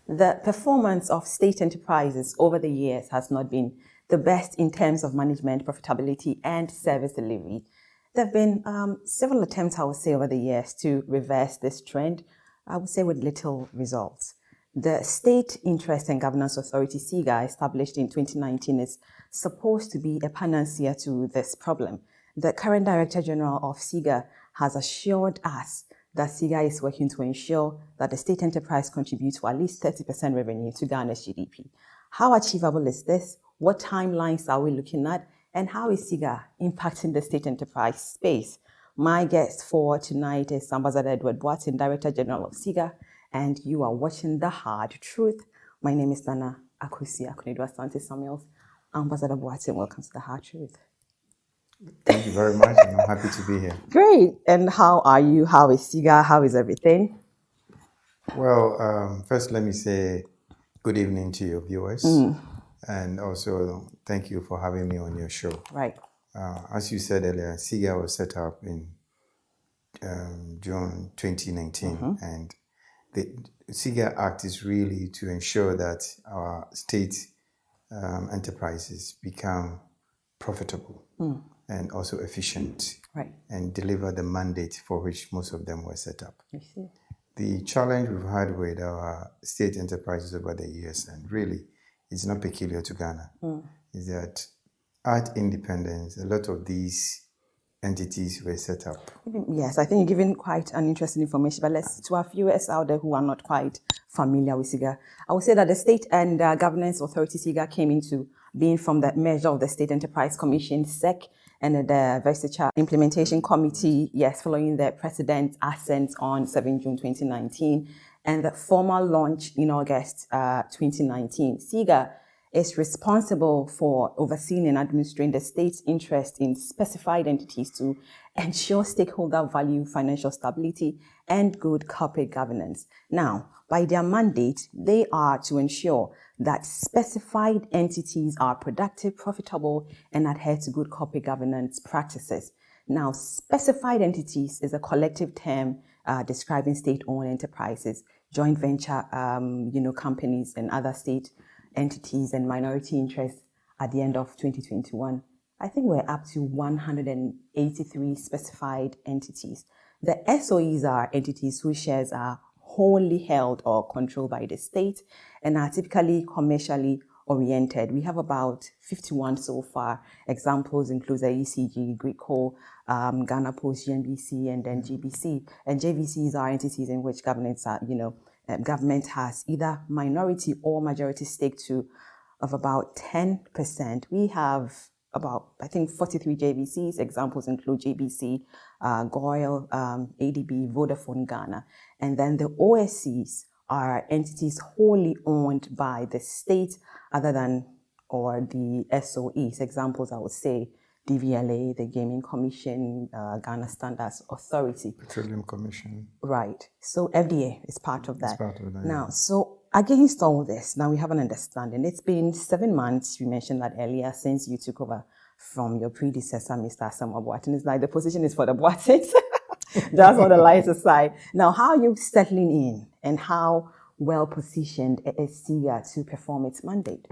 The performance of state enterprises over the years has not been the best in terms of management, profitability, and service delivery. There have been several attempts, I would say, over the years to reverse this trend, I would say with little results. The State Interest and Governance Authority, SIGA, established in 2019, is supposed to be a panacea to this problem. The current Director General of SIGA has assured us that SIGA is working to ensure that the state enterprise contributes to at least 30% revenue to Ghana's GDP. How achievable is this? What timelines are we looking at? And how is SIGA impacting the state enterprise space? My guest for tonight is Ambassador Edward Boateng, Director General of SIGA, and you are watching The Hard Truth. My name is Nana Akosua, Konadu, Asante-Samuels. Ambassador Boateng, welcome to The Hard Truth. Thank you very much, and I'm happy to be here. Great. And how are you? How is SIGA? How is everything? Well, first let me say good evening to your viewers, and also thank you for having me on your show. Right. As you said earlier, SIGA was set up in June 2019, and the SIGA Act is really to ensure that our state enterprises become profitable and also efficient, Right. and deliver the mandate for which most of them were set up. I see. The challenge we've had with our state enterprises over the years, and really it's not peculiar to Ghana, is that at independence, a lot of these entities were set up. Yes, I think you're giving quite an interesting information, but to our viewers out there who are not quite familiar with SIGA, I would say that the State and Governance Authority SIGA came into being from the measure of the State Enterprise Commission, SEC, and the Vestiture Implementation Committee, yes, following the President's assent on 7 June 2019, and the formal launch in August 2019. SIGA is responsible for overseeing and administering the state's interest in specified entities to ensure stakeholder value, financial stability, and good corporate governance. Now, by their mandate, they are to ensure that specified entities are productive, profitable, and adhere to good corporate governance practices. Now, specified entities is a collective term describing state-owned enterprises, joint venture, companies, and other state entities and minority interests. At the end of 2021, I think we're up to 183 specified entities. The SOEs are entities whose shares are wholly held or controlled by the state and are typically commercially oriented. We have about 51 so far. Examples include the ECG, Greco, Ghana Post, GNBC, and then GBC. And JVCs are entities in which government has either minority or majority stake of about 10%. We have about, I think, 43 JVCs. Examples include JBC, GOIL, ADB, Vodafone Ghana. And then the OSCs are entities wholly owned by the state other than, or the SOEs. Examples, I would say, DVLA, the Gaming Commission, Ghana Standards Authority. Petroleum Commission. Right. So FDA is part of that. It's part of that. Now, so against all this, now we have an understanding. It's been 7 months, you mentioned that earlier, since you took over from your predecessor, Mr. Samuel Boateng. It's like the position is for the Boatengs. Just on the lighter side. Now, how are you settling in and how well positioned is SIGA to perform its mandate?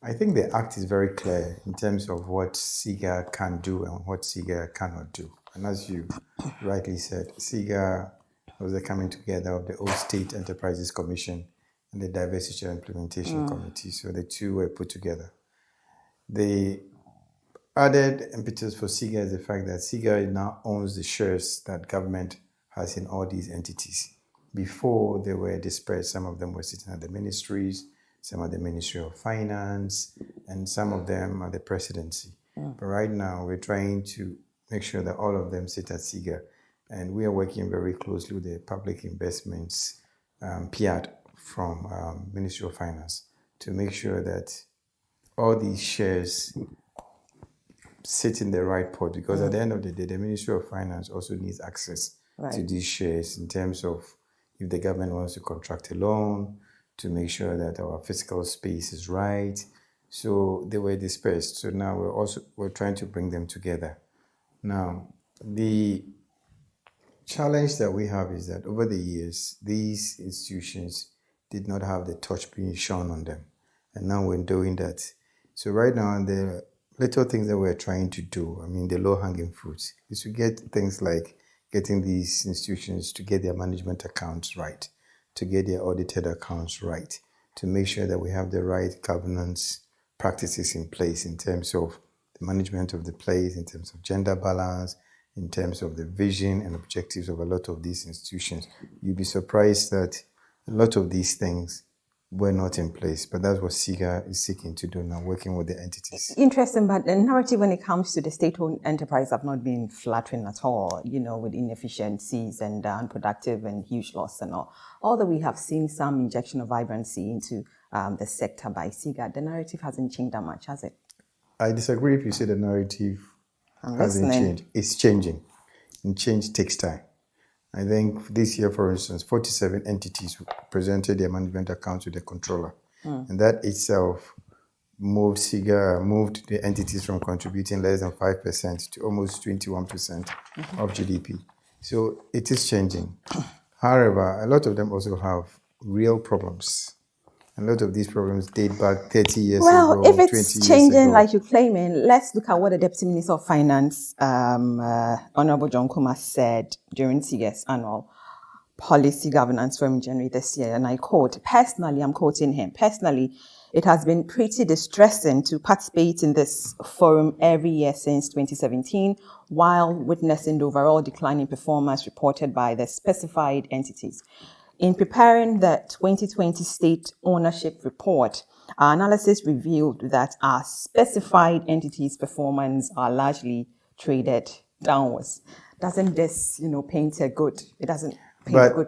I think the Act is very clear in terms of what SIGA can do and what SIGA cannot do. And as you rightly said, SIGA was the coming together of the old State Enterprises Commission and the Divestiture Implementation Committee. So the two were put together. The added impetus for SIGA is the fact that SIGA now owns the shares that government has in all these entities. Before, they were dispersed. Some of them were sitting at the ministries, some at the Ministry of Finance, and some of them at the presidency. But right now, we're trying to make sure that all of them sit at SIGA. And we are working very closely with the Public Investments PIAD from Ministry of Finance to make sure that all these shares sit in the right pot, because at the end of the day, the Ministry of Finance also needs access to these shares in terms of if the government wants to contract a loan, to make sure that our fiscal space is right. So they were dispersed. So now we're trying to bring them together. Now, the challenge that we have is that over the years, these institutions did not have the touch being shown on them. And now we're doing that. So right now, the little things that we're trying to do, I mean, the low-hanging fruits, is to get things like getting these institutions to get their management accounts right, to get their audited accounts right, to make sure that we have the right governance practices in place in terms of the management of the place, in terms of gender balance, in terms of the vision and objectives of a lot of these institutions. You'd be surprised that a lot of these things were not in place, but that's what SIGA is seeking to do now, working with the entities. Interesting, but the narrative when it comes to the state-owned enterprise have not been flattering at all, with inefficiencies and unproductive and huge loss and all. Although we have seen some injection of vibrancy into the sector by SIGA, the narrative hasn't changed that much, has it? I disagree if you say the narrative hasn't changed. It's changing, and change takes time. I think this year, for instance, 47 entities presented their management accounts to the controller. And that itself moved the entities from contributing less than 5% to almost 21% of GDP. So it is changing. However, a lot of them also have real problems. A lot of these problems date back 30 years ago, Well, if 20 it's years changing ago. like you're claiming, let's look at what the Deputy Minister of Finance, Honorable John Kuma, said during SIGA's annual policy governance forum in January this year. And I quote, personally, I'm quoting him, personally, it has been pretty distressing to participate in this forum every year since 2017, while witnessing the overall decline in performance reported by the specified entities. In preparing the 2020 State Ownership Report, our analysis revealed that our specified entities' performance are largely traded downwards. Doesn't this, paint a good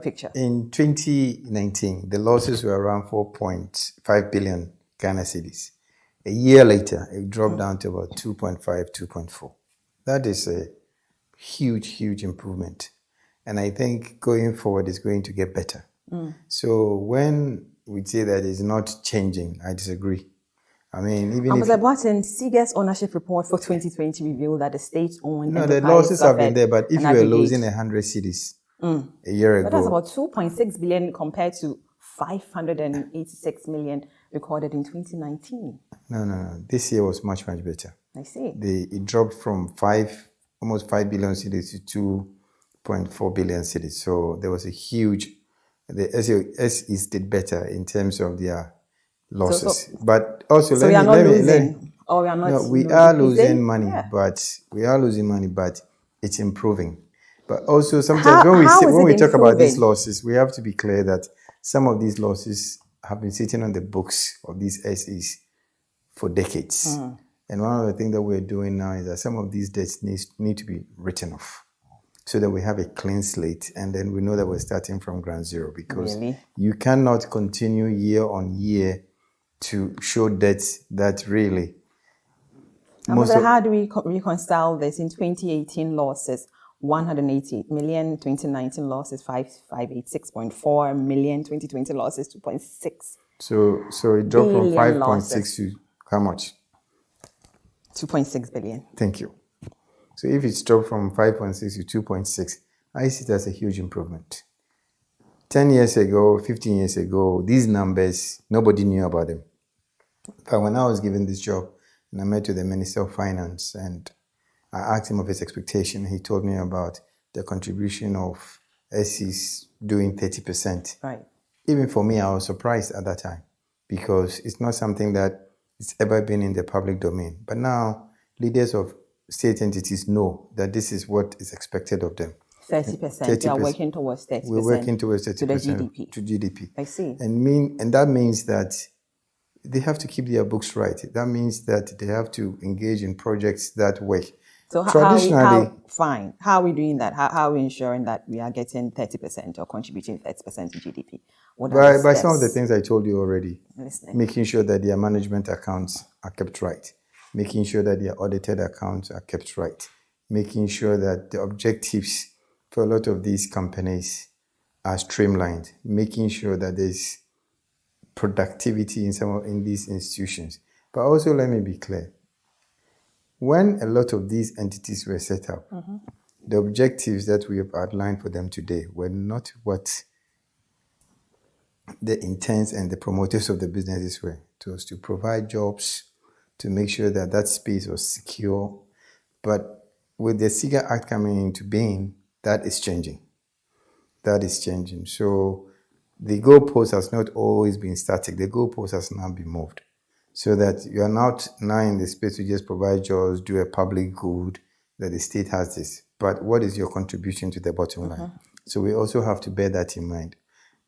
picture? In 2019, the losses were around 4.5 billion Ghana cedis. A year later, it dropped down to about 2.5, 2.4. That is a huge improvement. And I think going forward is going to get better. So when we say that it's not changing, I disagree. I mean, even if... Boateng, SIGA's ownership report for 2020 revealed that the state-owned the losses have been there, but if you were losing 100 cedis a year ago... But that's about 2.6 billion compared to 586 million recorded in 2019. No. This year was much better. I see. It dropped from almost 5 billion cedis to 2.4 billion cedis. So there was a huge... The SEs did better in terms of their losses. But also, we are not losing. We are losing money, but it's improving. But also sometimes when we talk about these losses, we have to be clear that some of these losses have been sitting on the books of these SEs for decades. And one of the things that we're doing now is that some of these debts need to be written off, so that we have a clean slate, and then we know that we're starting from ground zero, because you cannot continue year on year to show debts that really... How do we reconcile this? In 2018 losses, 188 million, 2019 losses, 586.4 million, 2020 losses, 2.6. So it dropped from 5.6 to how much? 2.6 billion. Thank you. So if it's dropped from 5.6 to 2.6, I see it as a huge improvement. 10 years ago, 15 years ago, these numbers, nobody knew about them. But when I was given this job, and I met with the Minister of Finance, and I asked him of his expectation, he told me about the contribution of SEs doing 30%. Right. Even for me, I was surprised at that time, because it's not something that it's ever been in the public domain. But now, leaders of state entities know that this is what is expected of them. 30%. We are working towards 30%. We're working towards 30% to the GDP. To GDP. I see. And that means that they have to keep their books right. That means that they have to engage in projects that work. So how are we doing that? How are we ensuring that we are getting 30% or contributing 30% to GDP? By some of the things I told you already. Making sure that their management accounts are kept right. Making sure that their audited accounts are kept right. Making sure that the objectives for a lot of these companies are streamlined. Making sure that there's productivity in these institutions. But also, let me be clear. When a lot of these entities were set up, the objectives that we have outlined for them today were not what the intents and the promoters of the businesses were. It was to provide jobs, to make sure that that space was secure. But with the SIGA Act coming into being, that is changing. That is changing. So the goalpost has not always been static. The goalpost has now been moved. So that you are not now in the space to just provide jobs, do a public good, that the state has this. But what is your contribution to the bottom line? So we also have to bear that in mind.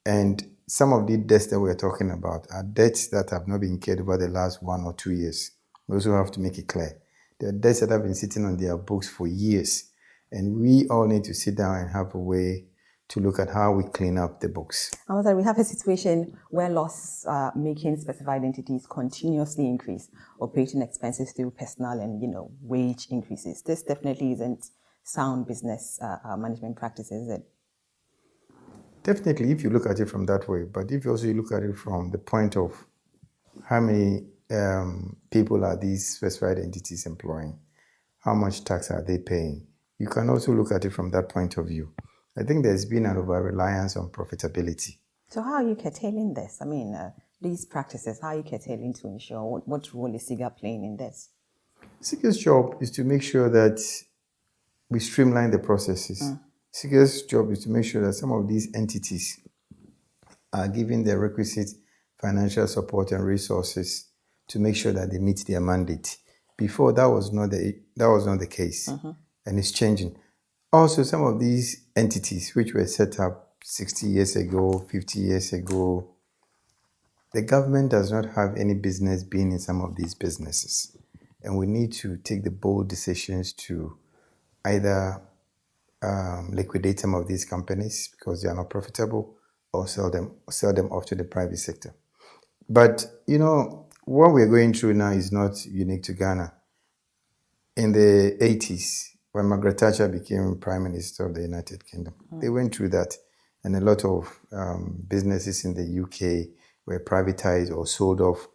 And some of the debts that we're talking about are debts that have not been cared over the last 1 or 2 years. We also have to make it clear. There are debts that have been sitting on their books for years. And we all need to sit down and have a way to look at how we clean up the books. We have a situation where loss-making specified entities continuously increase operating expenses through personnel and, wage increases. This definitely isn't sound business management practices, is it? Definitely, if you look at it from that way. But if you also look at it from the point of how many people are these specified entities employing, how much tax are they paying, you can also look at it from that point of view. I think there's been an over-reliance on profitability. So how are you curtailing this? These practices, how are you curtailing to ensure what role is SIGA playing in this? SIGA's job is to make sure that we streamline the processes. SIGA's job is to make sure that some of these entities are given the requisite financial support and resources to make sure that they meet their mandate. Before, that was not the case, and it's changing. Also, some of these entities which were set up 60 years ago, 50 years ago, the government does not have any business being in some of these businesses. And we need to take the bold decisions to either liquidate some of these companies because they are not profitable, or sell them off to the private sector. But, what we're going through now is not unique to Ghana. In the 80s, when Margaret Thatcher became Prime Minister of the United Kingdom, they went through that. And a lot of businesses in the UK were privatized or sold off,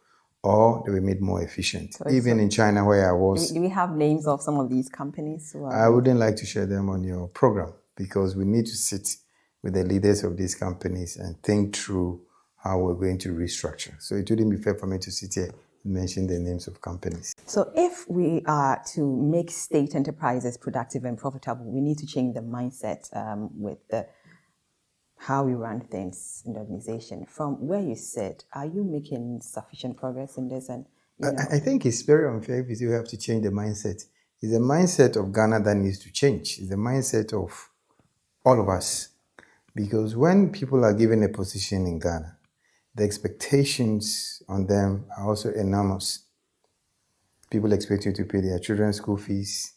or they were made more efficient. Even in China, where I was. Do we have names of some of these companies? I wouldn't like to share them on your program because we need to sit with the leaders of these companies and think through how we're going to restructure. So it wouldn't be fair for me to sit here and mention the names of companies. So if we are to make state enterprises productive and profitable, we need to change the mindset with how we run things in the organization. From where you sit, are you making sufficient progress in this? And I think it's very unfair if you have to change the mindset. It's the mindset of Ghana that needs to change. It's the mindset of all of us. Because when people are given a position in Ghana, the expectations on them are also enormous. People expect you to pay their children's school fees.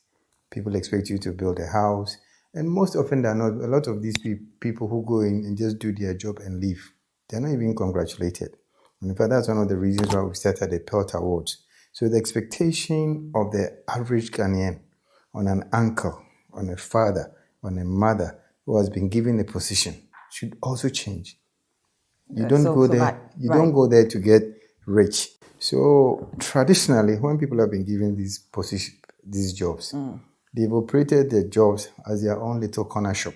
People expect you to build a house. And most often than not, a lot of these people who go in and just do their job and leave, they're not even congratulated. And in fact, that's one of the reasons why we started the PELT Awards. So the expectation of the average Ghanaian on an uncle, on a father, on a mother who has been given a position should also change. You don't don't go there to get rich. So traditionally, when people have been given these jobs, they've operated their jobs as their own little corner shop.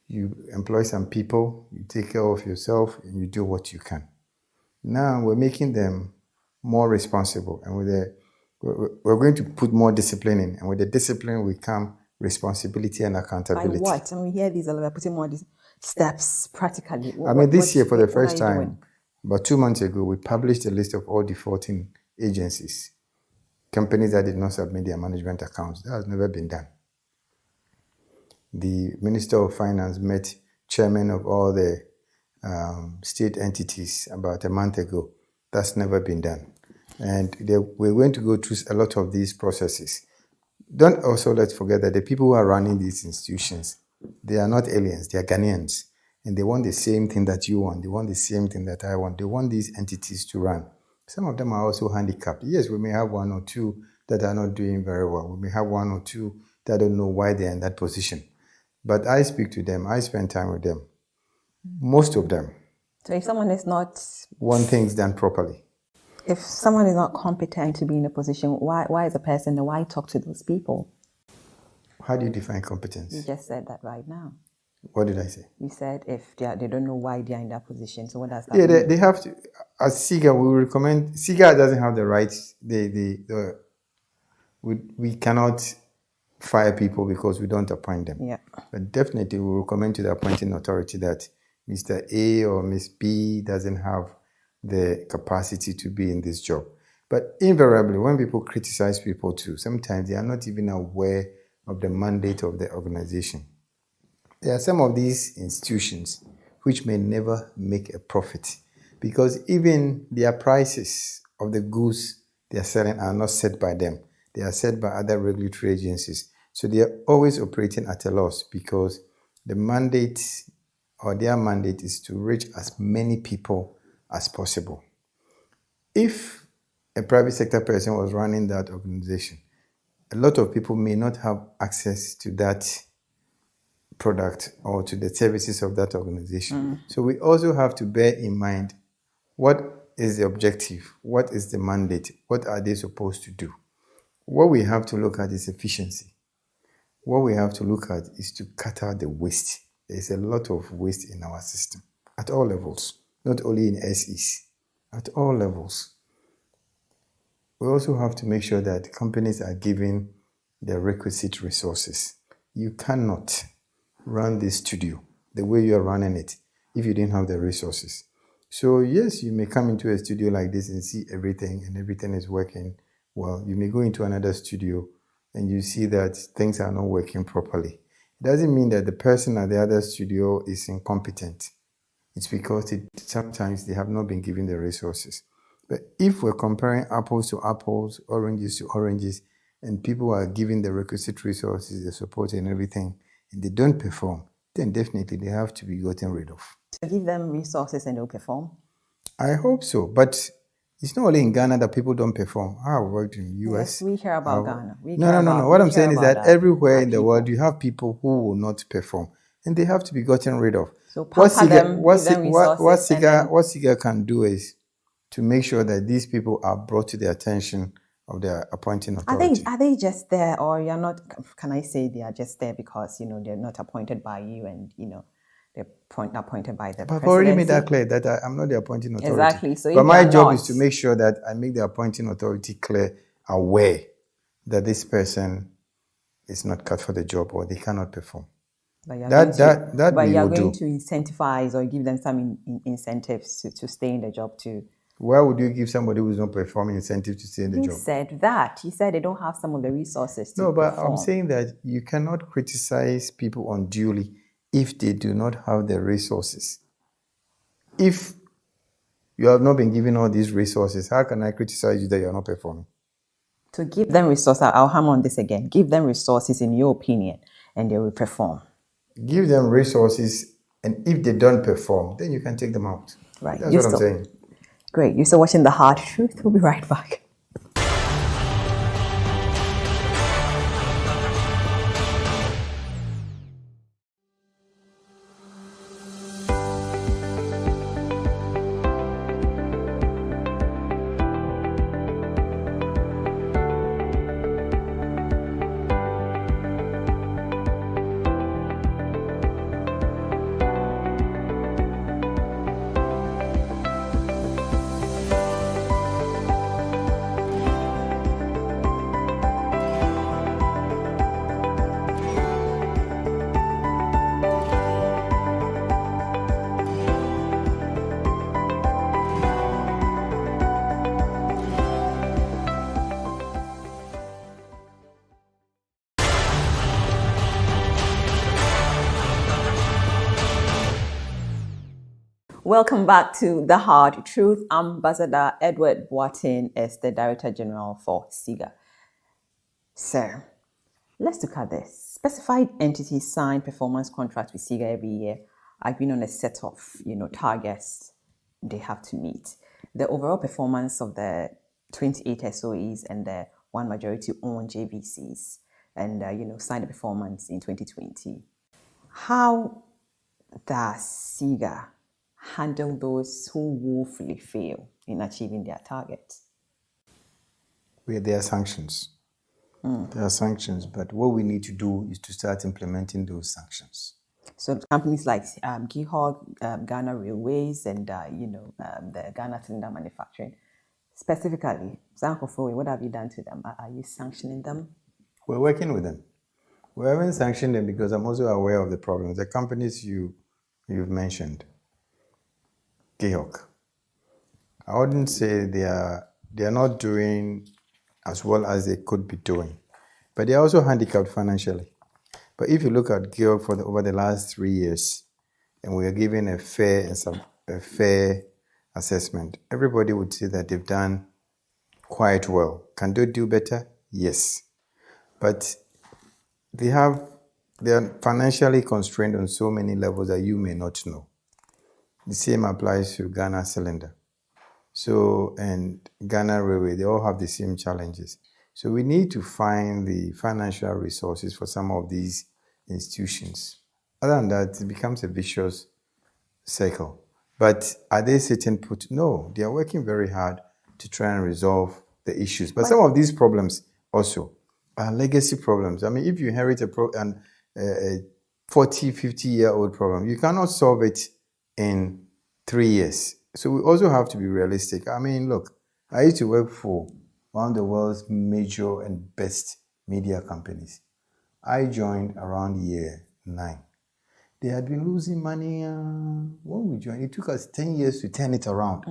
You employ some people, you take care of yourself, and you do what you can. Now we're making them more responsible, and we're going to put more discipline in, and with the discipline will come responsibility and accountability. By what? And we hear these, we're putting more steps practically. This year, for the first time, about 2 months ago, we published a list of all defaulting agencies, companies that did not submit their management accounts. That has never been done. The Minister of Finance met chairman of all the state entities about a month ago. That's never been done. And we're going to go through a lot of these processes. Let's forget that the people who are running these institutions, they are not aliens, they are Ghanaians. And they want the same thing that you want. They want the same thing that I want. They want these entities to run. Some of them are also handicapped. Yes, we may have 1 or 2 that are not doing very well. We may have 1 or 2 that don't know why they're in that position. But I speak to them. I spend time with them. Most of them. So if someone is not... want things done properly. If someone is not competent to be in a position, why is a person, why talk to those people? How do you define competence? You just said that right now. What did I say? You said if they don't know why they are in that position. So what does that Yeah, mean? they have to. As SIGA, we recommend. SIGA doesn't have the rights. We cannot fire people because we don't appoint them. Yeah. But definitely, we recommend to the appointing authority that Mr. A or Miss B doesn't have the capacity to be in this job. But invariably, when people criticize people too, sometimes they are not even aware of the mandate of the organization. There are some of these institutions which may never make a profit because even their prices of the goods they are selling are not set by them. They are set by other regulatory agencies. So they are always operating at a loss because the mandate or their mandate is to reach as many people as possible. If a private sector person was running that organization, a lot of people may not have access to that product or to the services of that organization. So we also have to bear in mind what is the objective, what is the mandate, what are they supposed to do. What we have to look at is efficiency. What we have to look at is to cut out the waste. There's a lot of waste in our system at all levels, not only in SEs, at all levels. We also have to make sure that companies are given the requisite resources. You cannot run this studio the way you are running it if you didn't have the resources. So yes, you may come into a studio like this and see everything and everything is working well. You may go into another studio and you see that things are not working properly. It doesn't mean that the person at the other studio is incompetent. It's because sometimes they have not been given the resources. But if we're comparing apples to apples, oranges to oranges, and people are given the requisite resources, the support and everything, and they don't perform, then definitely they have to be gotten rid of. So give them resources and they'll perform? I hope so, but it's not only in Ghana that people don't perform. I have worked in the US. Yes, we hear about Ghana. No. What I'm saying is that everywhere in the world, you have people who will not perform, and they have to be gotten rid of. So what SIGA can do is to make sure that these people are brought to the attention of their appointing authority. Are they just there, or you're not? Can I say they are just there because they're not appointed by you, and they're appointed by the presidency? I've already made that clear that I'm not the appointing authority. Exactly. So, but my job is to make sure that I make the appointing authority clear, aware that this person is not cut for the job or they cannot perform. But you're going to incentivize or give them some incentives to stay in the job too. Why would you give somebody who's not performing incentive to stay in the job? He said that. He said they don't have some of the resources to perform. No, but I'm saying that you cannot criticize people unduly if they do not have the resources. If you have not been given all these resources, how can I criticize you that you're not performing? To give them resources, I'll hammer on this again. Give them resources in your opinion, and they will perform. Give them resources, and if they don't perform, then you can take them out. Right. That's what I'm saying. Great. You're still watching The Hard Truth. We'll be right back. Welcome back to The Hard Truth. Ambassador Edward Boateng is the Director General for SIGA. So, let's look at this. Specified entities sign performance contracts with SIGA every year, agreeing on a set of targets they have to meet. The overall performance of the 28 SOEs and the one majority-owned JVCs, and signed the performance in 2020. How does SIGA handle those who woefully fail in achieving their targets? There are sanctions. There are sanctions, but what we need to do is to start implementing those sanctions. So companies like GIHOG, Ghana Railways, and the Ghana Cylinder Manufacturing, specifically, what have you done to them? Are you sanctioning them? We're working with them. We haven't sanctioned them because I'm also aware of the problems. The companies you've mentioned, GIHOG, I wouldn't say they are not doing as well as they could be doing, but they are also handicapped financially. But if you look at GIHOG over the last 3 years, and we are given a fair assessment, everybody would say that they've done quite well. Can they do better? Yes. But they are financially constrained on so many levels that you may not know. The same applies to Ghana Cylinder. And Ghana Railway, they all have the same challenges. So we need to find the financial resources for some of these institutions. Other than that, it becomes a vicious cycle. But are they sitting put? No, they are working very hard to try and resolve the issues. But some of these problems also are legacy problems. I mean, if you inherit a 40, 50-year-old problem, you cannot solve it in 3 years. So we also have to be realistic. I mean, look, I used to work for one of the world's major and best media companies. I joined around year 9. They had been losing money when we joined. It took us 10 years to turn it around.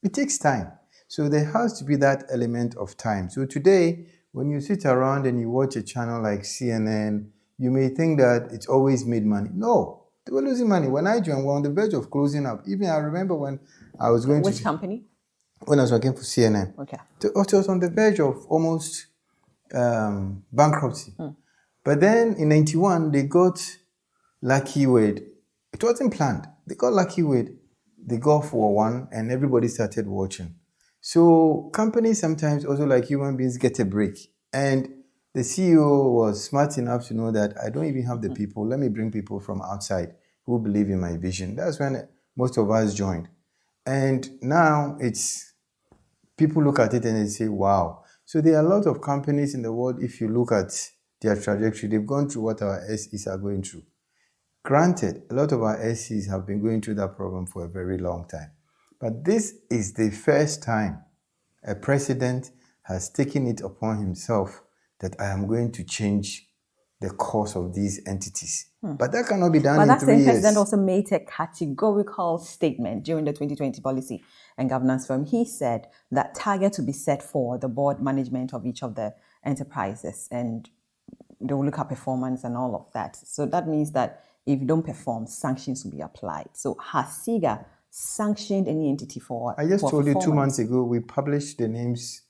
It takes time. So there has to be that element of time. So today, when you sit around and you watch a channel like CNN, you may think that it's always made money. No, they were losing money. When I joined, we were on the verge of closing up. Even I remember when I was going Which company? When I was working for CNN. Okay. It was on the verge of almost bankruptcy. But then in 91, they got lucky with, it wasn't planned. They got lucky with the Gulf War One, and everybody started watching. So companies sometimes also, like human beings, get a break. And the CEO was smart enough to know that I don't even have the people. Let me bring people from outside who believe in my vision. That's when most of us joined. And now it's, people look at it and they say, wow. So there are a lot of companies in the world, if you look at their trajectory, they've gone through what our SEs are going through. Granted, a lot of our SEs have been going through that problem for a very long time. But this is the first time a president has taken it upon himself that I am going to change the course of these entities. But that cannot be done in 3 years. But that same president also made a categorical statement during the 2020 Policy and Governance Forum. He said that targets will be set for the board management of each of the enterprises, and they will look at performance and all of that. So that means that if you don't perform, sanctions will be applied. So has SIGA sanctioned any entity for I just told you 2 months ago, we published the names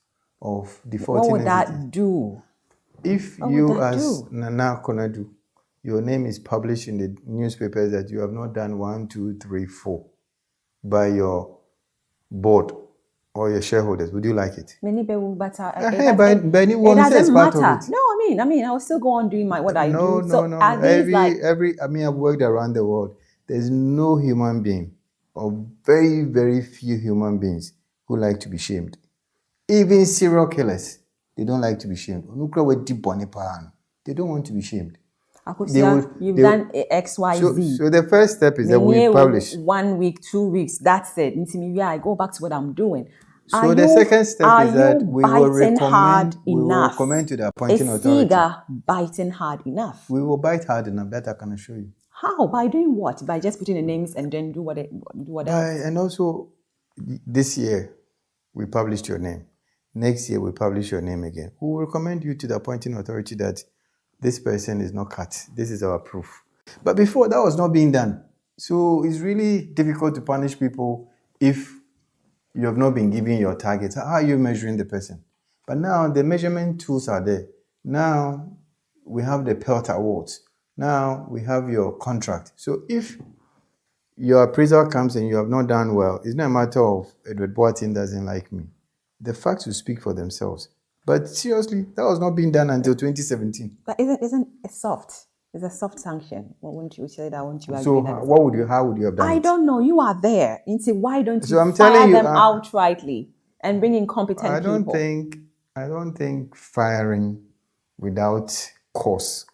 of defaulting entities. What would that do? If you as Nana Konadu, your name is published in the newspapers that you have not done 1, 2, 3, 4 by your board or your shareholders, would you like it? Many people, but it doesn't matter. No, I mean, I will still go on doing what I do. No. I've worked around the world. There's no human being, or very, very few human beings who like to be shamed. Even serial killers, they don't like to be shamed. They don't want to be shamed. Akosua, you've done XYZ. So the first step is that we publish. 1 week, 2 weeks, that's it. I go back to what I'm doing. So the second step is that we will recommend to the appointing authority. Is SIGA biting hard enough? We will bite hard enough. That I can assure you. How? By doing what? By just putting the names and then do what else? And also, this year, we published your name. Next year, we publish your name again. We will recommend you to the appointing authority that this person is not cut. This is our proof. But before, that was not being done. So it's really difficult to punish people if you have not been given your targets. How are you measuring the person? But now the measurement tools are there. Now we have the PELT awards. Now we have your contract. So if your appraisal comes and you have not done well, it's not a matter of Edward Boateng doesn't like me. The facts will speak for themselves. But seriously, that was not being done until 2017. But isn't it soft? It's a soft sanction. Well, won't you say that? Won't you agree So that? how would you have done I it? don't know. You are there. Why don't you So I'm fire telling you, them outrightly and bring in competent I don't people? think firing without cause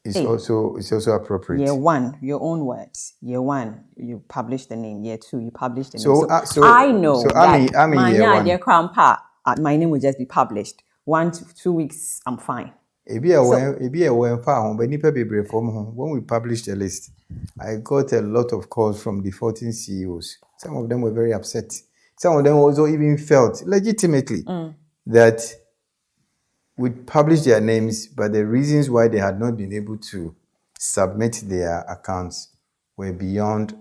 is also appropriate. Year one, your own words. Year one, you publish the name. Year two, you publish the name. So I know I'm that in year one. my name will just be published. 1 to 2 weeks, I'm fine. When we published the list, I got a lot of calls from defaulting CEOs. Some of them were very upset. Some of them also even felt legitimately that we published their names, but the reasons why they had not been able to submit their accounts were beyond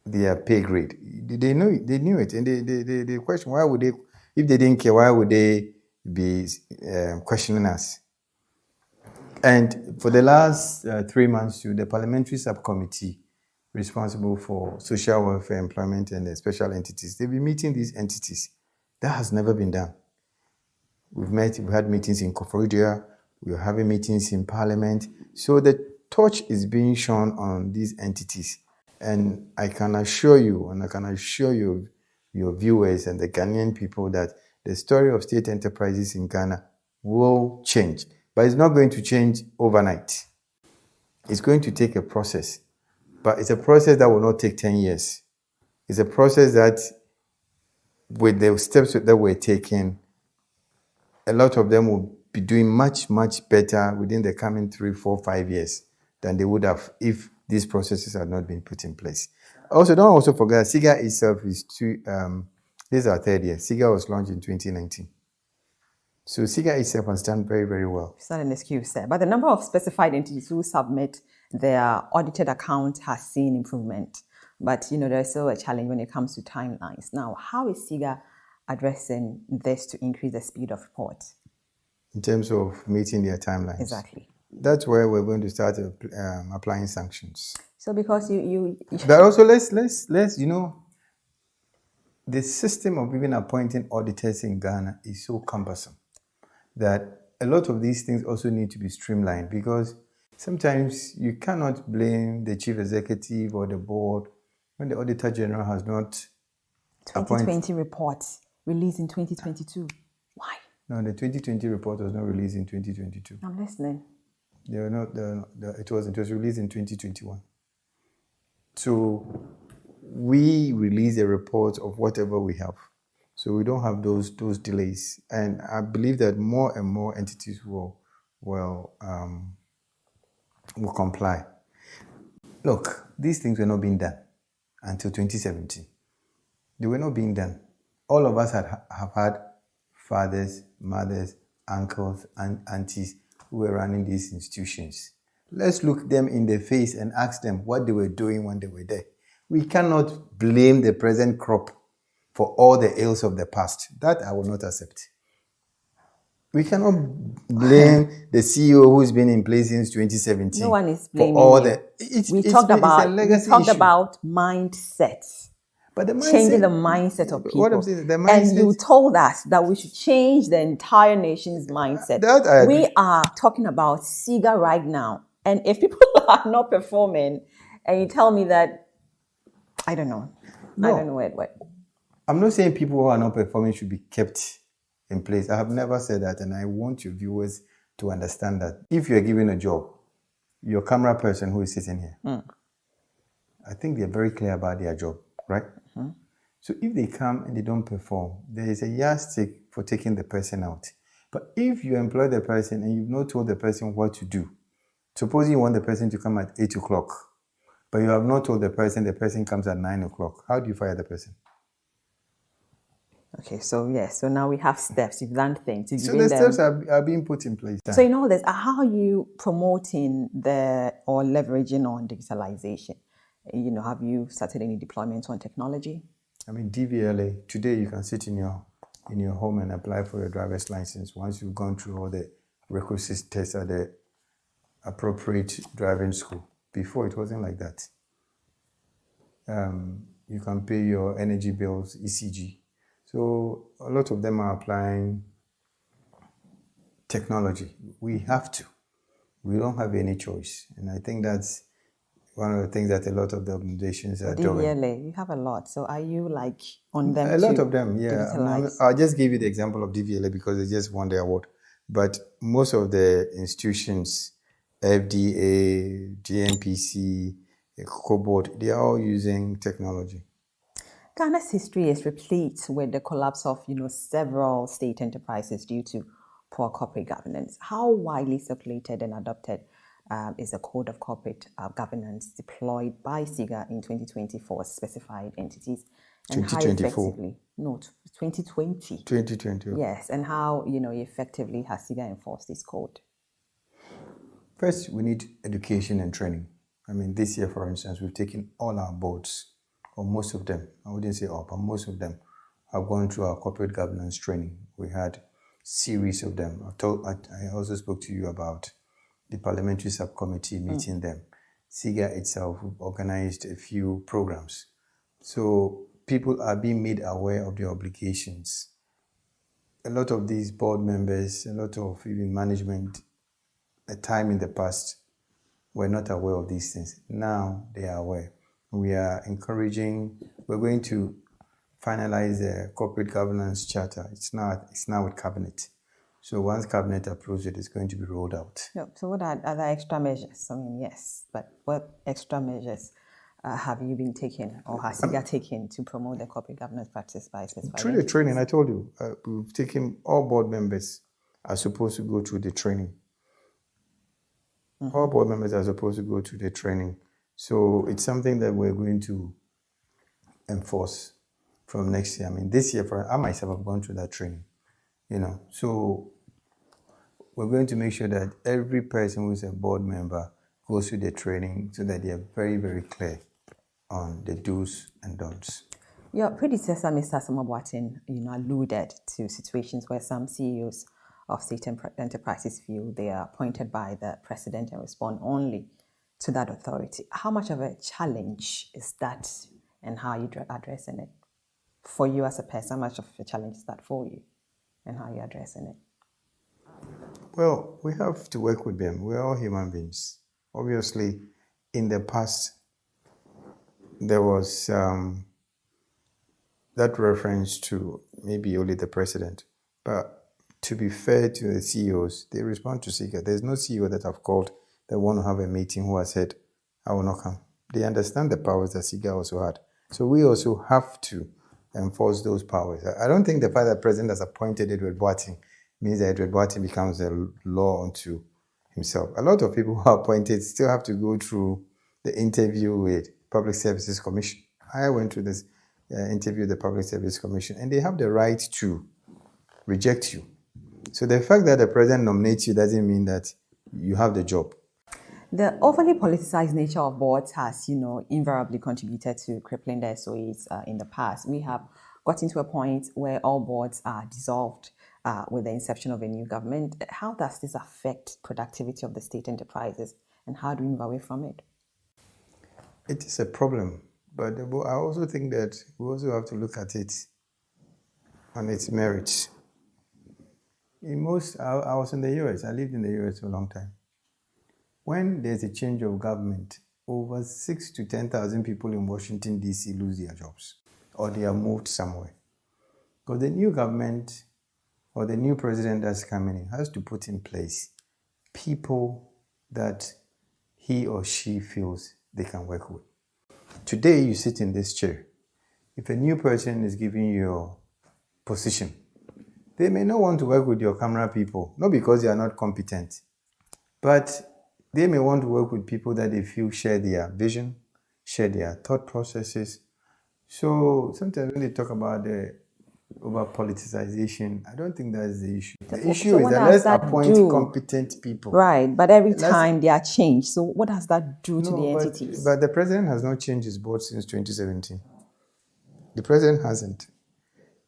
their pay grade. They knew it. They knew it, and they questioned, why would they? If they didn't care, why would they be questioning us? And for the last 3 months, the parliamentary subcommittee responsible for social welfare, employment, and the special entities, they've been meeting these entities. That has never been done. We've had meetings in Koforidua, we're having meetings in Parliament. So the torch is being shown on these entities. And I can assure you, and I can assure you, your viewers and the Ghanaian people, that the story of state enterprises in Ghana will change. But it's not going to change overnight. It's going to take a process. But it's a process that will not take 10 years. It's a process that, with the steps that we're taking, a lot of them will be doing much, much better within the coming 3, 4, 5 years than they would have if these processes had not been put in place. Also, don't also forget, SIGA itself is this is our 3rd year. SIGA was launched in 2019. So SIGA itself has done very, very well. It's not an excuse there. But the number of specified entities who submit their audited account has seen improvement. But, there's still a challenge when it comes to timelines. Now, how is SIGA addressing this to increase the speed of reports? In terms of meeting their timelines. Exactly. That's where we're going to start applying sanctions. So because you But also let's the system of even appointing auditors in Ghana is so cumbersome that a lot of these things also need to be streamlined, because sometimes you cannot blame the chief executive or the board when the auditor general has not 2020 report released in 2022. Why? No, the 2020 report was not released in 2022. I'm listening. They were not. It was released in 2021. So we release a report of whatever we have. So we don't have those delays, and I believe that more and more entities will comply. Look, these things were not being done until 2017. They were not being done. All of us have had fathers, mothers, uncles, and aunties who were running these institutions. Let's look them in the face and ask them what they were doing when they were there. We cannot blame the present crop for all the ills of the past. That I will not accept. We cannot blame the CEO who's been in place since 2017. No one is blaming for all you. We talked about mindset. But the mindset, changing the mindset of people. What I'm saying, the mindset, and you told us that we should change the entire nation's mindset. We are talking about SIGA right now. And if people are not performing, and you tell me that, I don't know. No, I don't know what. I'm not saying people who are not performing should be kept in place. I have never said that, and I want your viewers to understand that. If you're given a job, your camera person who is sitting here, I think they're very clear about their job, right? Mm-hmm. So if they come and they don't perform, there is a yardstick for taking the person out. But if you employ the person and you've not told the person what to do, suppose you want the person to come at 8 o'clock, but you have not told the person comes at 9 o'clock, how do you fire the person? Okay, so now we have steps. You've done things. So the steps are being put in place. So in all this, how are you promoting or leveraging on digitalization? Have you started any deployments on technology? I mean, DVLA, today you can sit in your home and apply for your driver's license once you've gone through all the requisite tests at the appropriate driving school. Before, it wasn't like that. You can pay your energy bills, ECG. So a lot of them are applying technology. We have to. We don't have any choice. And I think that's one of the things that a lot of the organizations are doing. DVLA, you have a lot. So are you like on them A lot of them, yeah. digitalize? I'll just give you the example of DVLA because they just won the award. But most of the institutions, FDA, GNPC, COBOT, they are all using technology. Ghana's history is replete with the collapse of, several state enterprises due to poor corporate governance. How widely circulated and adopted is the Code of Corporate Governance deployed by SIGA in 2020 for specified entities? And 2024. how effectively? No, 2020. 2020. Yes, and how, effectively has SIGA enforced this code? First, we need education and training. I mean, this year, for instance, we've taken all our boards, or most of them, I wouldn't say all, but most of them have gone through our corporate governance training. We had series of them. I also spoke to you about the parliamentary subcommittee meeting them. SIGA itself organized a few programs. So people are being made aware of their obligations. A lot of these board members, a lot of even management, a time in the past, were not aware of these things. Now they are aware. We are encouraging, we're going to finalize the corporate governance charter. It's now with cabinet. So once cabinet approves it, it's going to be rolled out. Yep. So what are other extra measures? I mean, yes, but what extra measures have you been taking or has SIGA taken to promote the corporate governance practice by specified Through the training, I told you, we've taken, all board members are supposed to go through the training. All board members are supposed to go through the training. So it's something that we're going to enforce from next year. I mean, this year, I myself have gone through that training, So we're going to make sure that every person who's a board member goes through the training so that they are very, very clear on the do's and don'ts. Your predecessor, Mr. Boateng, alluded to situations where some CEOs of state enterprises feel they are appointed by the president and respond only to that authority. How much of a challenge is that, and how are you addressing it? For you as a person, how much of a challenge is that for you, and how are you addressing it? Well, we have to work with them. We're all human beings. Obviously, in the past, there was that reference to maybe only the president. But to be fair to the CEOs, they respond to SIGA. There's no CEO that I've called that want to have a meeting who has said, I will not come. They understand the powers that SIGA also had. So we also have to enforce those powers. I don't think the fact that the president has appointed Edward Boateng means that Edward Boateng becomes a law unto himself. A lot of people who are appointed still have to go through the interview with Public Services Commission. I went through this interview with the Public Service Commission, and they have the right to reject you. So the fact that the president nominates you doesn't mean that you have the job. The overly politicized nature of boards has, invariably contributed to crippling the SOEs in the past. We have gotten to a point where all boards are dissolved with the inception of a new government. How does this affect productivity of the state enterprises, and how do we move away from it? It is a problem, but I also think that we also have to look at it on its merits. I was in the US. I lived in the US for a long time. When there's a change of government, over 6,000 to 10,000 people in Washington, D.C. lose their jobs, or they are moved somewhere. Because the new government or the new president that's coming in has to put in place people that he or she feels they can work with. Today, you sit in this chair. If a new person is giving you a position, they may not want to work with your camera people, not because they are not competent, but they may want to work with people that they feel share their vision, share their thought processes. So sometimes when they talk about the over politicization, I don't think that's the issue. The issue is that let's appoint competent people. Right, but every time they are changed. So what does that do to the entities? But the president has not changed his board since 2017. The president hasn't.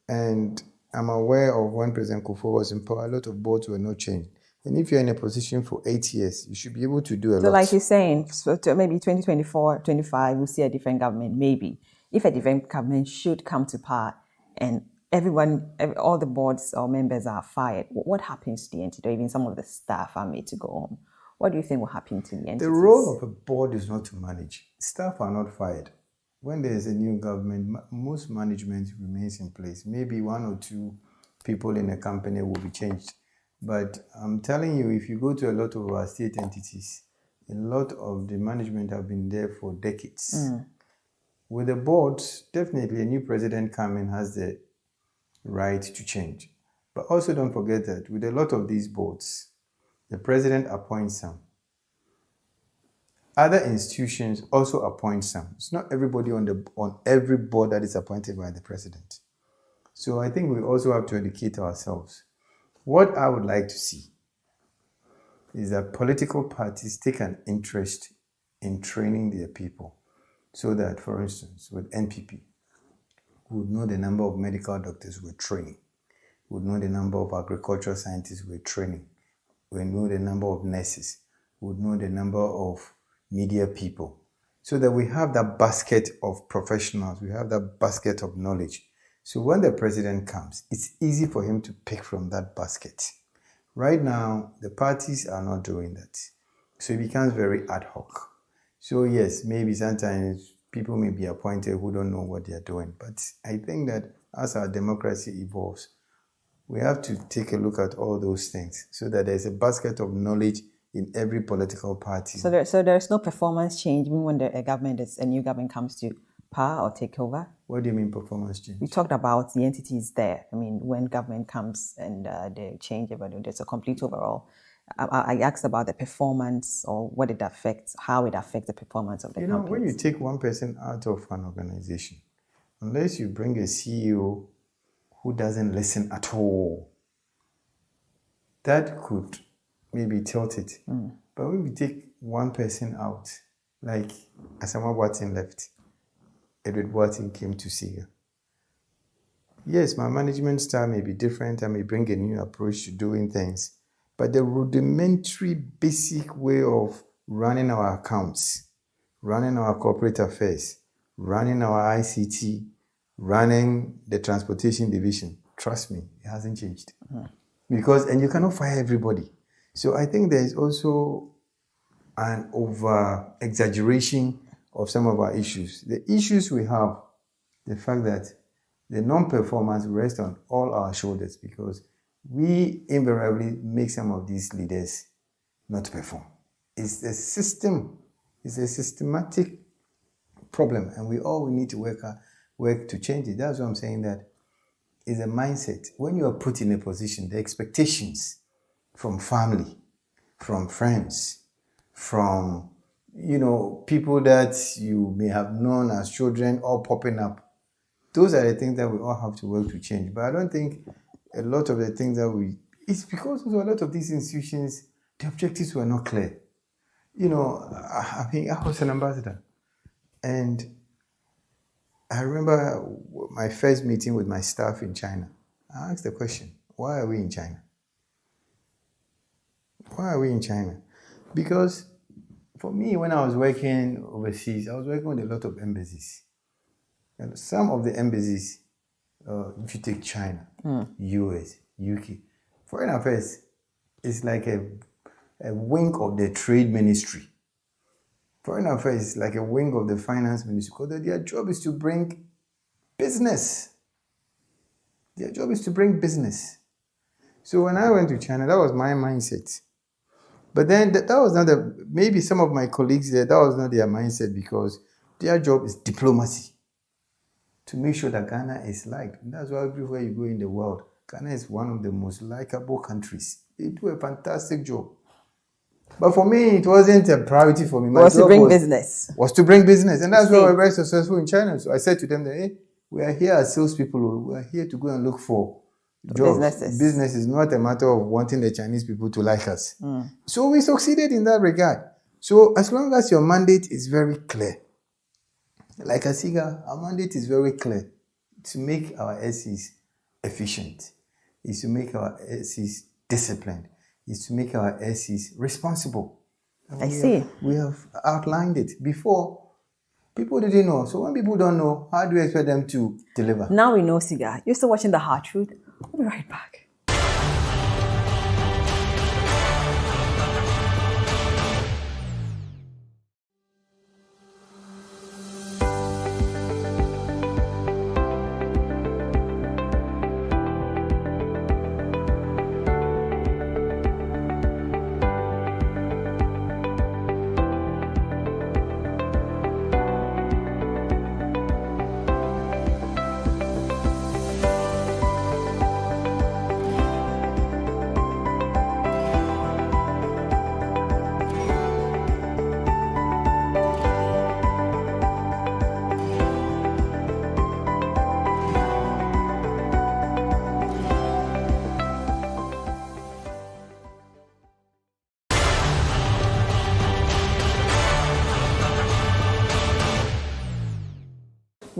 And I'm aware of when President Akosua was in power, a lot of boards were not changed. And if you're in a position for 8 years, you should be able to do a lot. So like you're saying, so maybe 2024, 25, we'll see a different government, maybe. If a different government should come to power and all the boards or members are fired, what happens to the entity? Or even some of the staff are made to go home. What do you think will happen to the entities? The role of a board is not to manage. Staff are not fired. When there is a new government, most management remains in place. Maybe one or two people in a company will be changed. But I'm telling you, if you go to a lot of our state entities, a lot of the management have been there for decades. With the boards, definitely a new president coming has the right to change. But also don't forget that with a lot of these boards, the president appoints some. Other institutions also appoint some. It's not everybody on every board that is appointed by the president. So I think we also have to educate ourselves. What I would like to see is that political parties take an interest in training their people so that, for instance, with NPP, we would know the number of medical doctors we're training. We would know the number of agricultural scientists we're training. We would know the number of nurses. We would know the number of media people, so that we have that basket of professionals, we have that basket of knowledge. So when the president comes, it's easy for him to pick from that basket. Right now, the parties are not doing that. So it becomes very ad hoc. So yes, maybe sometimes people may be appointed who don't know what they are doing. But I think that as our democracy evolves, we have to take a look at all those things so that there's a basket of knowledge in every political party. So there's no performance change even when a new government comes to power or take over? What do you mean performance change? We talked about the entities there. I mean, when government comes and they change everything, there's a complete overall. I asked about the performance or what it affects, how it affects the performance of the companies. When you take one person out of an organization, unless you bring a CEO who doesn't listen at all, that could maybe tilt it. But when we take one person out, like Boateng left, Edward Boateng came to SIGA. Yes, my management style may be different. I may bring a new approach to doing things. But the rudimentary, basic way of running our accounts, running our corporate affairs, running our ICT, running the transportation division, trust me, it hasn't changed. And you cannot fire everybody. So I think there is also an over-exaggeration of some of our issues. The issues we have, the fact that the non-performance rests on all our shoulders because we invariably make some of these leaders not perform. It's a system. It's a systematic problem, and we need to work to change it. That's why I'm saying that it's a mindset. When you are put in a position, the expectations from family, from friends, from people that you may have known as children all popping up. Those are the things that we all have to work to change. But I don't think a lot of the things it's because a lot of these institutions, the objectives were not clear. I was an ambassador. And I remember my first meeting with my staff in China. I asked the question, why are we in China? Why are we in China? Because for me, when I was working overseas, I was working with a lot of embassies. And some of the embassies, if you take China, US, UK, foreign affairs is like a wing of the trade ministry. Foreign affairs is like a wing of the finance ministry because their job is to bring business. Their job is to bring business. So when I went to China, that was my mindset. But then that was not maybe some of my colleagues there, that was not their mindset because their job is diplomacy. To make sure that Ghana is liked. And that's why everywhere you go in the world, Ghana is one of the most likable countries. They do a fantastic job. But for me, it wasn't a priority for me. My was job to bring business. Was to bring business. And that's why we're very successful in China. So I said to them that, hey, we are here as salespeople. We are here to go and look for jobs. Business is not a matter of wanting the Chinese people to like us. So we succeeded in that regard. So as long as your mandate is very clear, like a SIGA, our mandate is very clear to make our SCs efficient, is to make our SCs disciplined, is to make our SCs responsible. We have outlined it. Before, people didn't know. So when people don't know, how do you expect them to deliver? Now we know, SIGA. You're still watching The Hard Truth. We'll be right back.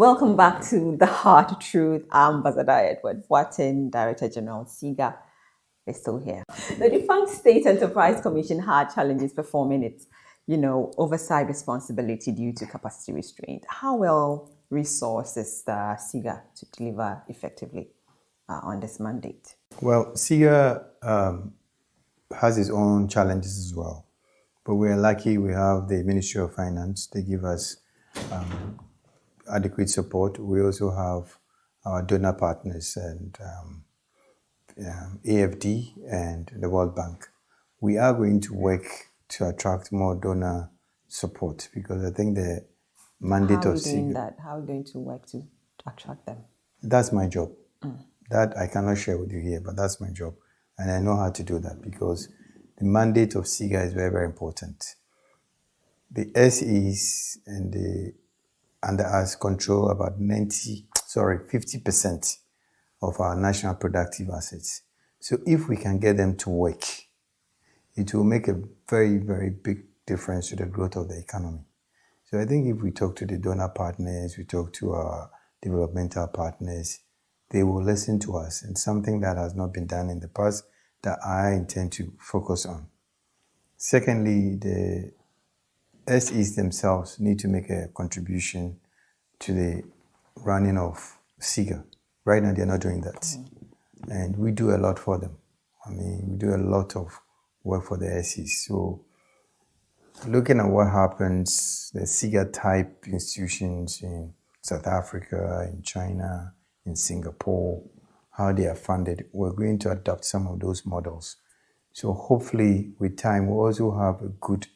Welcome back to The Hard Truth. I'm Ambassador Edward Boateng, Director General SIGA. Is still here. The defunct State Enterprise Commission had challenges performing its, oversight responsibility due to capacity restraint. How well resourced is the SIGA to deliver effectively on this mandate? Well, SIGA has its own challenges as well, but we're lucky we have the Ministry of Finance. They give us adequate support. We also have our donor partners and AFD and the World Bank. We are going to work to attract more donor support because I think the mandate of SIGA... How are you going to work to attract them? That's my job. That I cannot share with you here, but that's my job. And I know how to do that because the mandate of SIGA is very, very important. The SEs and under us control about 50% of our national productive assets. So if we can get them to work, it will make a very, very big difference to the growth of the economy. So I think if we talk to the donor partners, we talk to our developmental partners, they will listen to us. And something that has not been done in the past that I intend to focus on. Secondly, the SEs themselves need to make a contribution to the running of SIGA. Right now, they're not doing that. And we do a lot for them. We do a lot of work for the SEs. So looking at what happens, the SIGA-type institutions in South Africa, in China, in Singapore, how they are funded, we're going to adopt some of those models. So hopefully, with time, we'll also have a good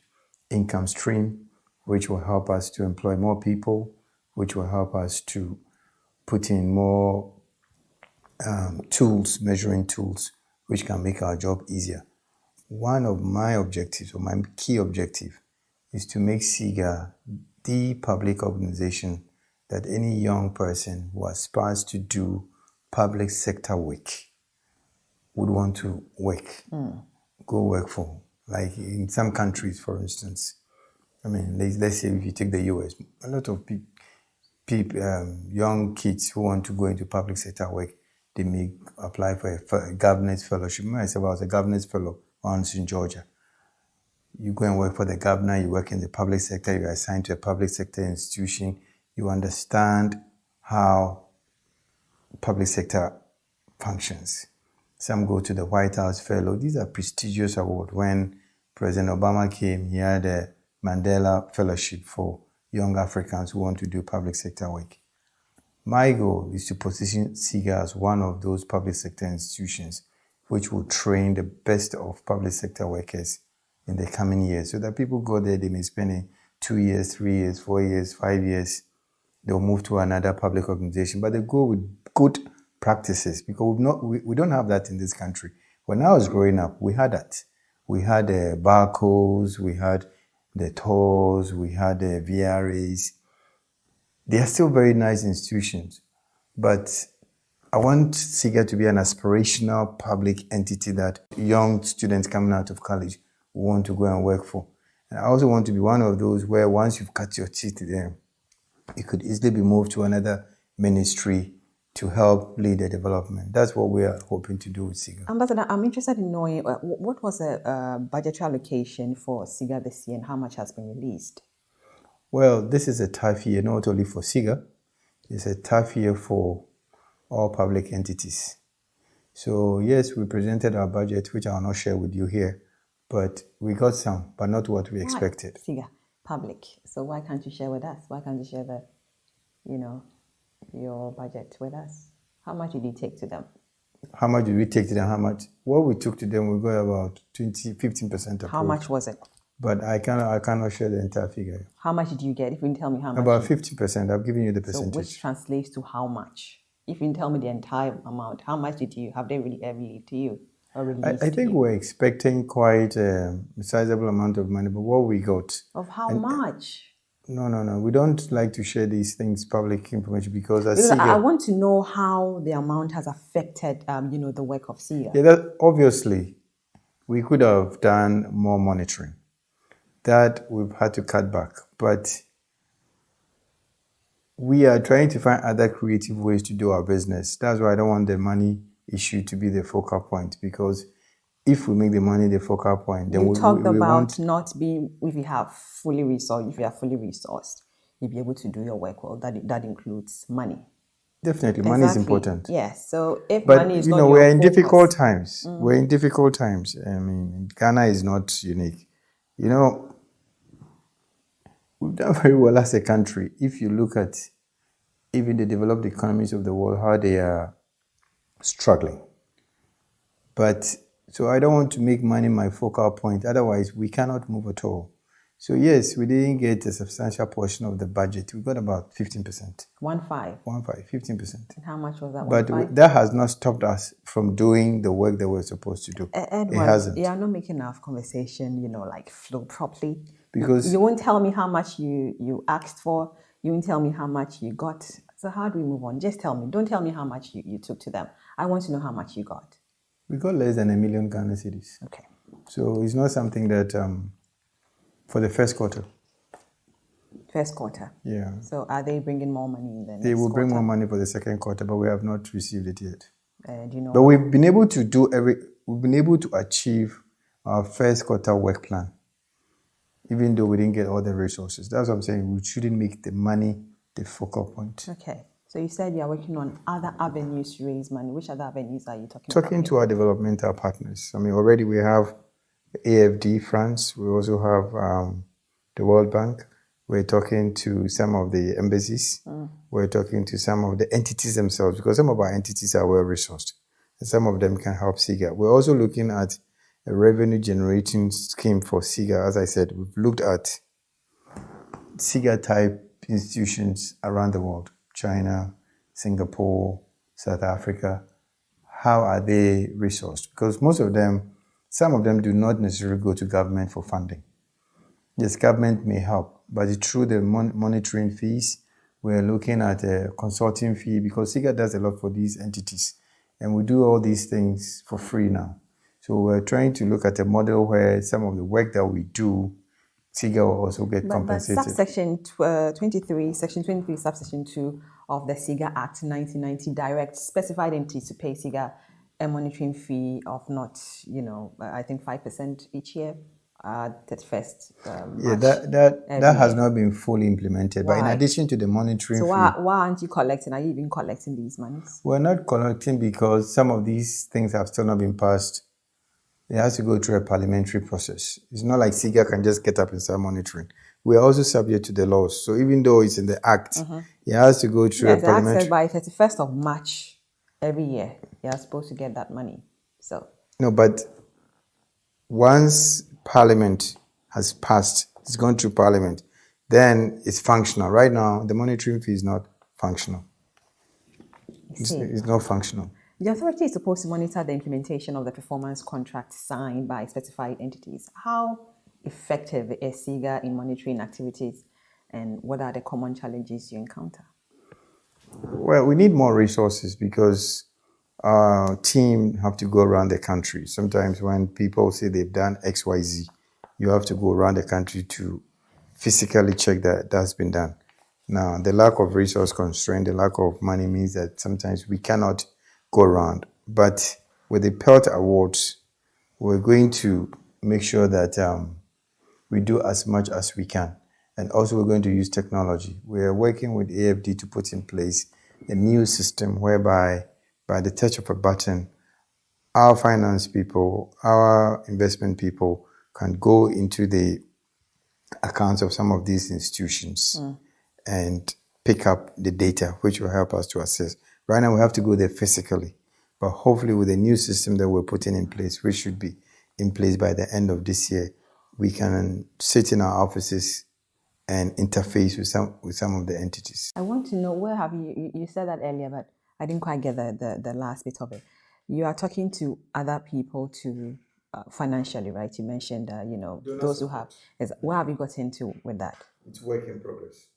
income stream, which will help us to employ more people, which will help us to put in more tools, measuring tools, which can make our job easier. One of my objectives, or my key objective, is to make SIGA the public organization that any young person who aspires to do public sector work would want to go work for. Like in some countries, for instance. Let's say if you take the US, a lot of young kids who want to go into public sector work, they may apply for a governance fellowship. Myself, I was a governance fellow once in Georgia. You go and work for the governor, you work in the public sector, you're assigned to a public sector institution, you understand how public sector functions. Some go to the White House Fellow. These are prestigious awards. When President Obama came, he had a Mandela Fellowship for young Africans who want to do public sector work. My goal is to position SIGA as one of those public sector institutions which will train the best of public sector workers in the coming years. So that people go there, they may spend 2 years, 3 years, 4 years, 5 years. They'll move to another public organization, but they go with good practices because we don't have that in this country. When I was growing up, we had that. We had the barcodes, we had the TORs, we had the VRAs. They are still very nice institutions, but I want SIGA to be an aspirational public entity that young students coming out of college want to go and work for. And I also want to be one of those where once you've cut your teeth there, you could easily be moved to another ministry to help lead the development. That's what we are hoping to do with SIGA. Ambassador, I'm interested in knowing what was the budgetary allocation for SIGA this year and how much has been released? Well, this is a tough year, not only for SIGA. It's a tough year for all public entities. So yes, we presented our budget, which I will not share with you here, but we got some, but not what we expected. SIGA, public. So why can't you share with us? Why can't you share your budget with us? How much did you take to them? How much did we take to them? How much? What we took to them, we got about 15% approved. How much was it? But I cannot share the entire figure. How much did you get? If you can tell me how much. About 50%. I've given you the percentage. So which translates to how much? If you can tell me the entire amount, how much have they really to you? I think we're expecting quite a sizable amount of money, but what we got... Of how much? No. We don't like to share these things, public information, because I want to know how the amount has affected, the work of SIGA. Yeah, obviously, we could have done more monitoring. That we've had to cut back. But we are trying to find other creative ways to do our business. That's why I don't want the money issue to be the focal point, because if we make the money the focal point, then You talked we about want... not being, if you are fully resourced, you'll be able to do your work well. That includes money. Definitely, money is important. Yes. So if But money is not we're your in focus, difficult times. We're in difficult times. I mean, Ghana is not unique. We've done very well as a country. If you look at even the developed economies of the world, how they are struggling. But so I don't want to make money my focal point. Otherwise, we cannot move at all. So yes, we didn't get a substantial portion of the budget. We got about 15%. 15%. And how much was that? But that has not stopped us from doing the work that we're supposed to do. Edward, it hasn't. You are not making enough conversation, flow properly. Because you won't tell me how much you asked for. You won't tell me how much you got. So how do we move on? Just tell me. Don't tell me how much you took to them. I want to know how much you got. We got less than 1 million Ghana cedis. Okay. So it's not something that for the first quarter. First quarter. Yeah. So are they bringing more money in the next They will quarter? bring more money for the second quarter, but we have not received it yet. Do you know? But we've been able to achieve our first quarter work plan, even though we didn't get all the resources. That's what I'm saying. We shouldn't make the money the focal point. Okay. So you said you are working on other avenues to raise money. Which other avenues are you talking about? Talking to our developmental partners. I mean, already we have AFD France. We also have the World Bank. We're talking to some of the embassies. We're talking to some of the entities themselves, because some of our entities are well resourced and some of them can help SIGA. We're also looking at a revenue generating scheme for SIGA. As I said, we've looked at SIGA type institutions around the world: China, Singapore, South Africa. How are they resourced? Because some of them do not necessarily go to government for funding. Yes, government may help, but through the monitoring fees, we're looking at a consulting fee, because SIGA does a lot for these entities, and we do all these things for free now. So we're trying to look at a model where some of the work that we do, SIGA will also get compensated. But subsection 23, section 23, subsection 2 of the SIGA Act 1990 directs specified entities to pay SIGA a monitoring fee of not, I think 5% each year. 31st March. That has not been fully implemented. Why? But in addition to the monitoring fee, why aren't you collecting? Are you even collecting these monies? We're not collecting because some of these things have still not been passed. It has to go through a parliamentary process. It's not like SIGA can just get up and start monitoring. We are also subject to the laws. So even though it's in the Act, it has to go through a parliamentary... The Act says by 31st of March every year, you are supposed to get that money. So no, but once Parliament has passed, it's gone through Parliament, then it's functional. Right now, the monitoring fee is not functional. It's not functional. The authority is supposed to monitor the implementation of the performance contract signed by specified entities. How effective is SIGA in monitoring activities, and what are the common challenges you encounter? Well, we need more resources because our team have to go around the country. Sometimes when people say they've done XYZ, you have to go around the country to physically check that that's been done. Now, the lack of resource constraint, the lack of money means that sometimes we cannot go around. But with the PELT Awards, we're going to make sure that we do as much as we can. And also we're going to use technology. We are working with AFD to put in place a new system whereby by the touch of a button, our finance people, our investment people can go into the accounts of some of these institutions and pick up the data, which will help us to assess. Right now, we have to go there physically, but hopefully with the new system that we're putting in place, which should be in place by the end of this year, we can sit in our offices and interface with some of the entities. I want to know, where have you said that earlier, but I didn't quite get the last bit of it. You are talking to other people to financially, right? You mentioned, those who have. Where have you got into with that? It's work in progress.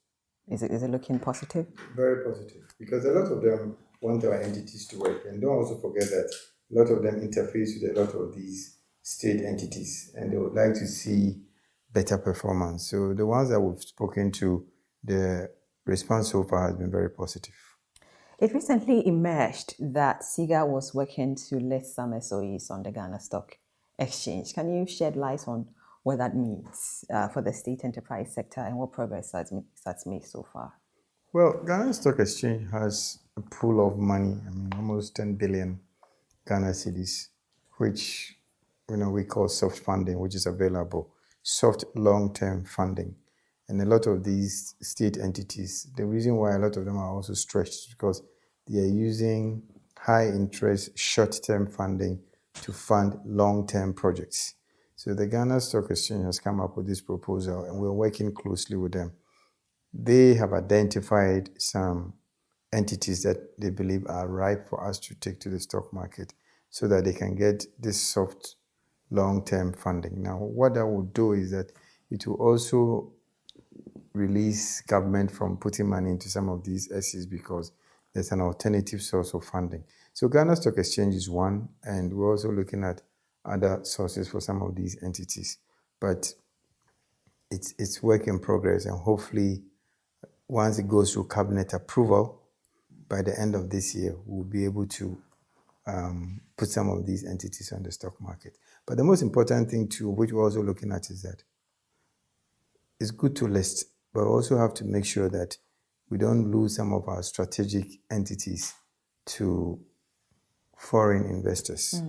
Is it looking positive? Very positive, because a lot of them want our entities to work, and don't also forget that a lot of them interface with a lot of these state entities, and they would like to see better performance. So the ones that we've spoken to, the response so far has been very positive. It recently emerged that SIGA was working to list some SOEs on the Ghana Stock Exchange. Can you shed light on what that means for the state enterprise sector and what progress that's made so far? Well, Ghana Stock Exchange has a pool of money, almost 10 billion Ghana cedis, which we call soft funding, which is available, soft long-term funding. And a lot of these state entities, the reason why a lot of them are also stretched is because they are using high-interest short-term funding to fund long-term projects. So the Ghana Stock Exchange has come up with this proposal, and we're working closely with them. They have identified some entities that they believe are ripe for us to take to the stock market so that they can get this soft long-term funding. Now, what that will do is that it will also release government from putting money into some of these SEs because there's an alternative source of funding. So Ghana Stock Exchange is one, and we're also looking at other sources for some of these entities. But it's work in progress, and hopefully once it goes through cabinet approval, by the end of this year, we'll be able to put some of these entities on the stock market. But the most important thing too, which we're also looking at, is that it's good to list, but we also have to make sure that we don't lose some of our strategic entities to foreign investors.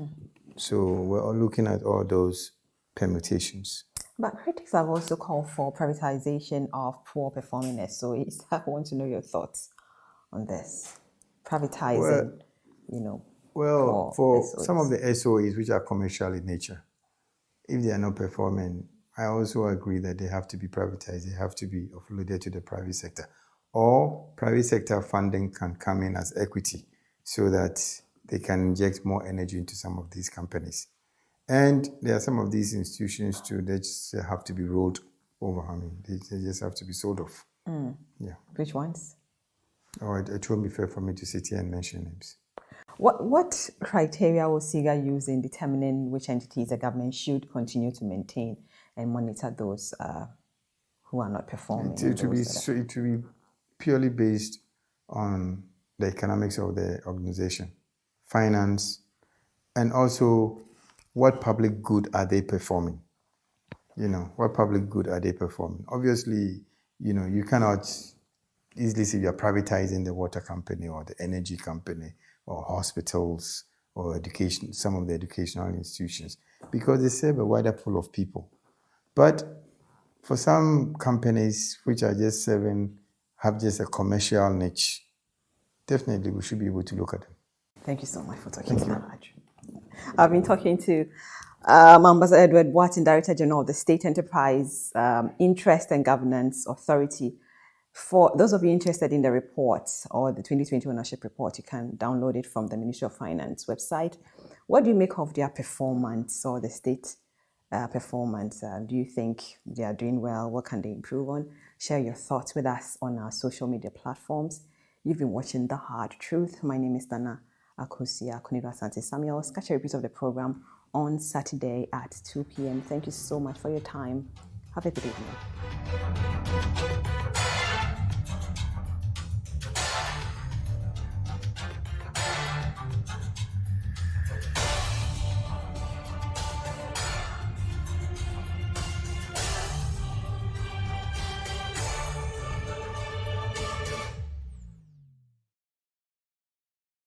So we're all looking at all those permutations. But critics have also called for privatization of poor performing SOEs. I want to know your thoughts on this. Privatizing, Well, for SOEs. some of the SOEs which are commercial in nature, if they are not performing, I also agree that they have to be privatized. They have to be offloaded to the private sector. Or private sector funding can come in as equity so that they can inject more energy into some of these companies. And there are some of these institutions too that just have to be rolled over. They just have to be sold off. Yeah. Which ones? Oh, it won't be fair for me to sit here and mention names. What criteria will SIGA use in determining which entities the government should continue to maintain and monitor those who are not performing? It will be purely based on the economics of the organization, finance, and also what public good are they performing? What public good are they performing? Obviously, you cannot easily say you're privatizing the water company or the energy company or hospitals or education, some of the educational institutions, because they serve a wider pool of people. But for some companies which are just have just a commercial niche, definitely we should be able to look at them. Thank you so much for talking to me. I've been talking to Ambassador Edward Boateng, Director General of the State Enterprise Interest and Governance Authority. For those of you interested in the report or the 2020 ownership report, you can download it from the Ministry of Finance website. What do you make of their performance or the state performance? Do you think they are doing well? What can they improve on? Share your thoughts with us on our social media platforms. You've been watching The Hard Truth. My name is Dana Akosua, Konadu Asante-Samuels. Catch a repeat of the program on Saturday at 2 p.m. Thank you so much for your time. Have a good evening.